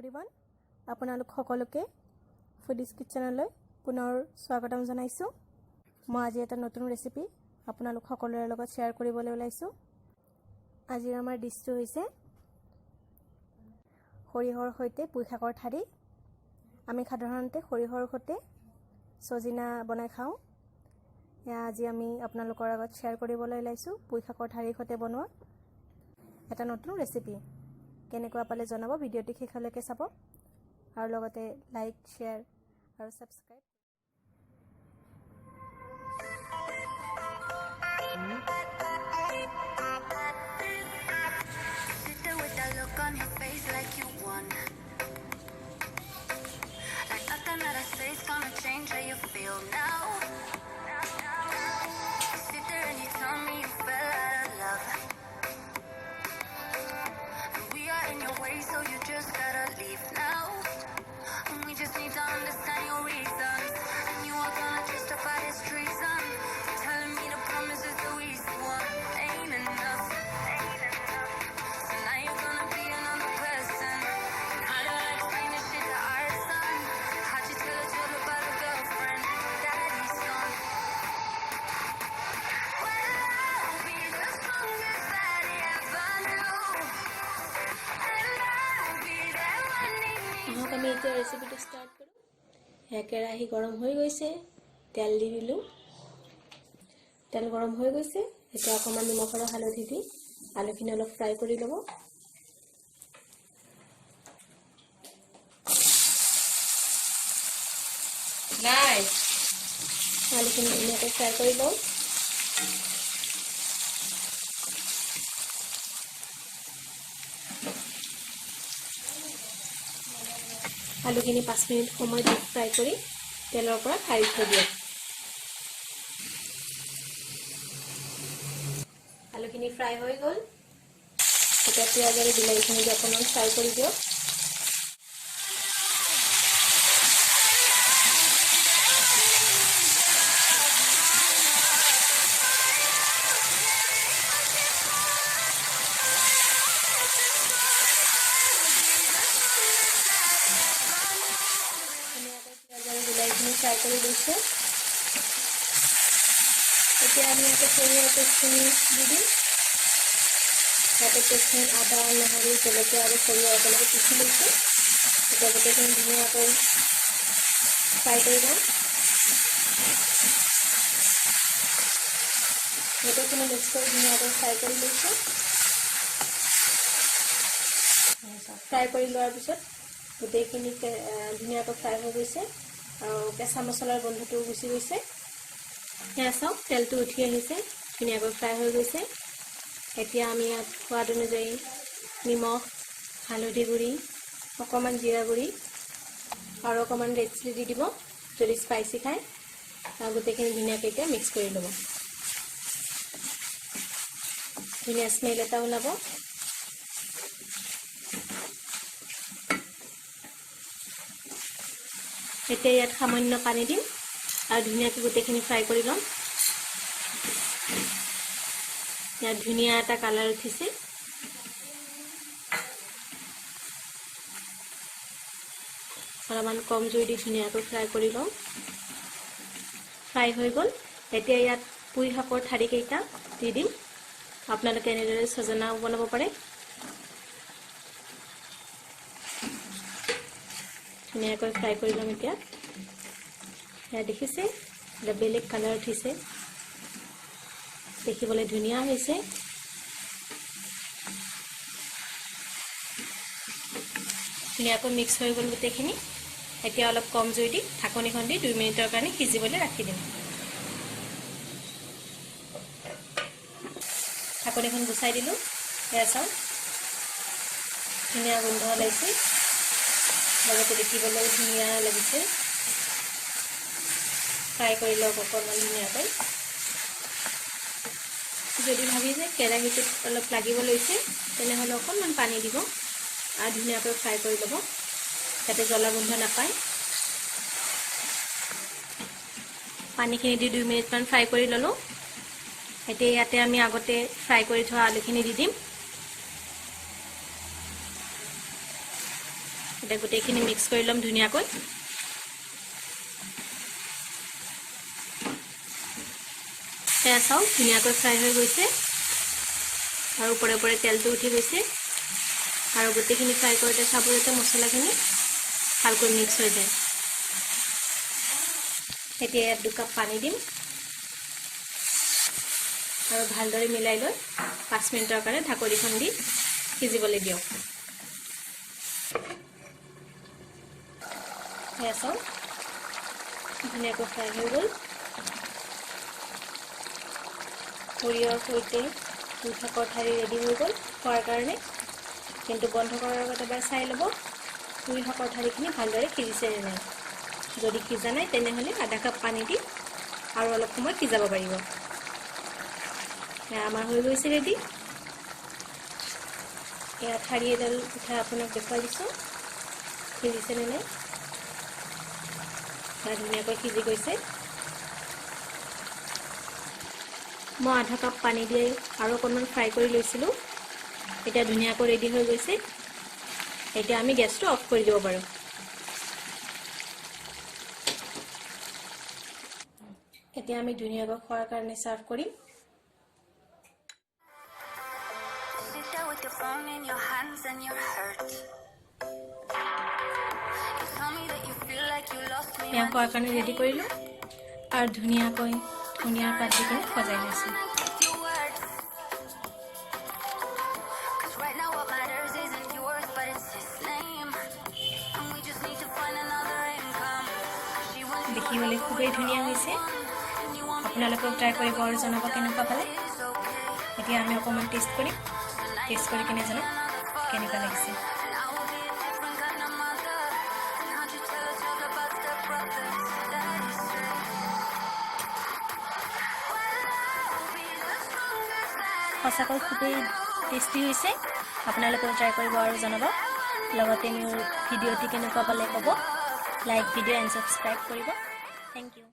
Everyone আপোনালোক সকলোকে foodies কিচেনলৈ পুনৰ স্বাগতম জনাইছো। মই আজি এটা নতুন ৰেচিপি আপোনালোক সকলোৰে লগত শ্বেয়াৰ কৰিবলৈ ওলাইছো। আজি আমাৰ ডিশটো হৈছে সৰিয়হৰ সৈতে পুই শাকৰ ঠাৰি। আমি সাধাৰণতে সৰিয়হৰ সৈতে সজিনা বনাই খাওঁ। আজি আমি আপোনালোকৰ আগত শ্বেয়াৰ কৰিবলৈ ওলাইছো পুই শাকৰ ঠাৰিৰ সৈতে বনোৱা এটা নতুন ৰেচিপি। কেনেকুৱা পালে জনাব, ভিডিঅ'টি শেষলৈকে চাব আৰু লগতে লাইক, শ্বেয়াৰ আৰু subscribe. So you just gotta leave now. We just need to understand your reasons, and you are gonna justify this treason. Telling me the promises that we swore ain't enough. So now you're gonna be another person. How do I explain this shit to our son? How'd you tell a joke about a girlfriend, daddy's son? Well, I'll be the strongest that he ever knew. আমি এতিয়া ৰেচিপিটো start কৰোঁ। কেৰাহী গৰম হৈ গৈছে, তেল দি দিলোঁ। তেল গৰম হৈ গৈছে, এতিয়া অকণমান নিমখ আৰু হালধি দি আলুখিনি অলপ ফ্ৰাই কৰি ল'ব। আলুখিনি ধুনীয়াকৈ ফ্ৰাই কৰি লওঁ। আলুখিনি 5 মিনিট সময় দি ফ্ৰাই কৰি তেলৰ পৰা কাঢ়ি থৈ দিয়ক। আলুখিনি ফ্ৰাই হৈ গ'ল, এতিয়া পিঁয়াজ আৰু বিলাহীখিনি দি অকণমান ফ্ৰাই কৰি দিয়ক। ফ্ৰাই কৰি দিছোঁ। এতিয়া আমি ইয়াতে সৰিয়হৰ পেষ্টখিনি দি দিম। ইয়াতে পেষ্টখিনিত আদা, নহৰু, জলকীয়া আৰু সৰিয়হ একেলগে পিচি লৈছোঁ। এতিয়া গোটেইখিনি ধুনীয়াকৈ ফ্ৰাই কৰি লওঁ। গোটেইখিনি মিক্স কৰি ধুনীয়াকৈ ফ্ৰাই কৰি লৈছোঁ। ফ্ৰাই কৰি লোৱাৰ পিছত গোটেইখিনি ধুনীয়াকৈ ফ্ৰাই হৈ গৈছে আৰু কেঁচা মছলাৰ গোন্ধটো গুচি গৈছে। সেয়া চাওক, তেলটো উঠি আহিছে, ধুনীয়াকৈ ফ্ৰাই হৈ গৈছে। এতিয়া আমি ইয়াত সোৱাদ অনুযায়ী নিমখ, হালধি গুড়ি, অকণমান জিৰা গুড়ি আৰু অকণমান ৰেড চিলি দি দিব যদি স্পাইচি খায়। আৰু গোটেইখিনি ধুনীয়াকৈ এতিয়া মিক্স কৰি ল'ব। ধুনীয়া স্মেল এটা ওলাব। এতিয়া ইয়াত সামান্য পানী দিম আৰু ধুনীয়াকৈ গোটেইখিনি ফ্ৰাই কৰি ল'ম। ইয়াত ধুনীয়া এটা কালাৰ উঠিছে। অলপমান কম জুই দি ধুনীয়াকৈ ফ্ৰাই কৰি ল'ম। ফ্ৰাই হৈ গ'ল, এতিয়া ইয়াত পুই শাকৰ ঠাৰিকেইটা দি দিম। আপোনালোকে এনেদৰে সজনাও বনাব পাৰে। ধুনীয়াকৈ ফ্ৰাই কৰি ল'ম। এতিয়া এয়া দেখিছে, এটা বেলেগ কালাৰ উঠিছে, দেখিবলৈ ধুনীয়া হৈছে। ধুনীয়াকৈ মিক্স হৈ গ'ল গোটেইখিনি। এতিয়া অলপ কম জুই দি ঢাকনিখন দি 2 মিনিটৰ কাৰণে সিজিবলৈ ৰাখি দিম। ঢাকনিখন গুচাই দিলোঁ। এয়া চাওক, ধুনীয়া গোন্ধ ওলাইছে, লগতে দেখিবলৈ ধুনীয়া লাগিছে। ফ্ৰাই কৰি লওক অকণমান ধুনীয়াকৈ। যদি ভাবি যে কেৰাহীটোত অলপ লাগিব লৈছে, তেনেহ'লে অকণমান পানী দিব আৰু ধুনীয়াকৈ ফ্ৰাই কৰি ল'ব, যাতে জ্বলা গোন্ধ নাপায়। পানীখিনি দি 2 মিনিটমান ফ্ৰাই কৰি ল'লোঁ। এতিয়া ইয়াতে আমি আগতে ফ্ৰাই কৰি থোৱা আলুখিনি দি দিম। এটা গোটেইখিনি মিক্স কৰি লম ধুনিয়াকৈ এয়া চাওক ধুনিয়াকৈ ফ্ৰাই হৈ গৈছে আৰু ওপৰে ওপৰে তেলটো উঠি গৈছে আৰু গোটেইখিনি ফ্ৰাই কৰোঁতে চাব যাতে মছলাখিনি ভালকৈ মিক্স হৈ যায় এতিয়া ইয়াত 2 কাপ পানী দিম আৰু ভালদৰে মিলাই লৈ 5 মিনিটৰ কাৰণে ঢাকনিখন দি সিজিবলৈ দিয়ক এয়া চাওক ধুনীয়াকৈ ফ্ৰাই হৈ গ'ল সৰিয়হৰ সৈতে পুই শাকৰ ঠাৰি ৰেডি হৈ গ'ল খোৱাৰ কাৰণে কিন্তু বন্ধ কৰাৰ আগত এবাৰ চাই ল'ব পুই শাকৰ ঠাৰিখিনি ভালদৰে সিজিছে নে নাই যদি সিজা নাই তেনেহ'লে আধা কাপ পানী দি আৰু অলপ সময় সিজাব পাৰিব আমাৰ হৈ গৈছে ৰেডি এয়া ঠাৰি এডাল উঠাই আপোনাক দেখুৱাই দিছোঁ সিজিছে নে নাই ধুনীয়াকৈ সিজি গৈছে মই আধা কাপ পানী দি আৰু অকণমান ফ্ৰাই কৰি লৈছিলোঁ এতিয়া ধুনীয়াকৈ ৰেডি হৈ গৈছে এতিয়া আমি গেছটো অফ কৰি দিব পাৰোঁ এতিয়া আমি ধুনীয়াকৈ খোৱাৰ কাৰণে সাৰ্ভ কৰিম Sit there with your phone in your hands and you're hurt. You tell me that you feel like you lost me. এয়া খোৱাৰ কাৰণে ৰেডি কৰিলোঁ আৰু ধুনীয়াকৈ ধুনীয়াৰ পাত দি কিনে সজাই লৈছোঁ Your words. 'Cause right now what matters isn't yours, but it's his name. And we just need to find another income. 'Cause she wants you দেখিবলৈ খুবেই ধুনীয়া হৈছে and you want me আপোনালোকেও ট্ৰাই কৰিব আৰু জনাব কেনেকুৱা পালে is okay. এতিয়া আমি অকণমান টেষ্ট কৰিম টেষ্ট কৰি কিনে জনাম কেনেকুৱা লাগিছে And I will be a different kind of mother. And how'd you tell us all about step brothers? That is true. সঁচাকৈ খুবেই টেষ্টি হৈছে আপোনালোকেও ট্ৰাই কৰিব আৰু জনাব লগতে মোৰ ভিডিঅ'টি কেনেকুৱা পালে ক'ব লাইক ভিডিঅ' এণ্ড ছাবস্ক্ৰাইব কৰিব থেংক ইউ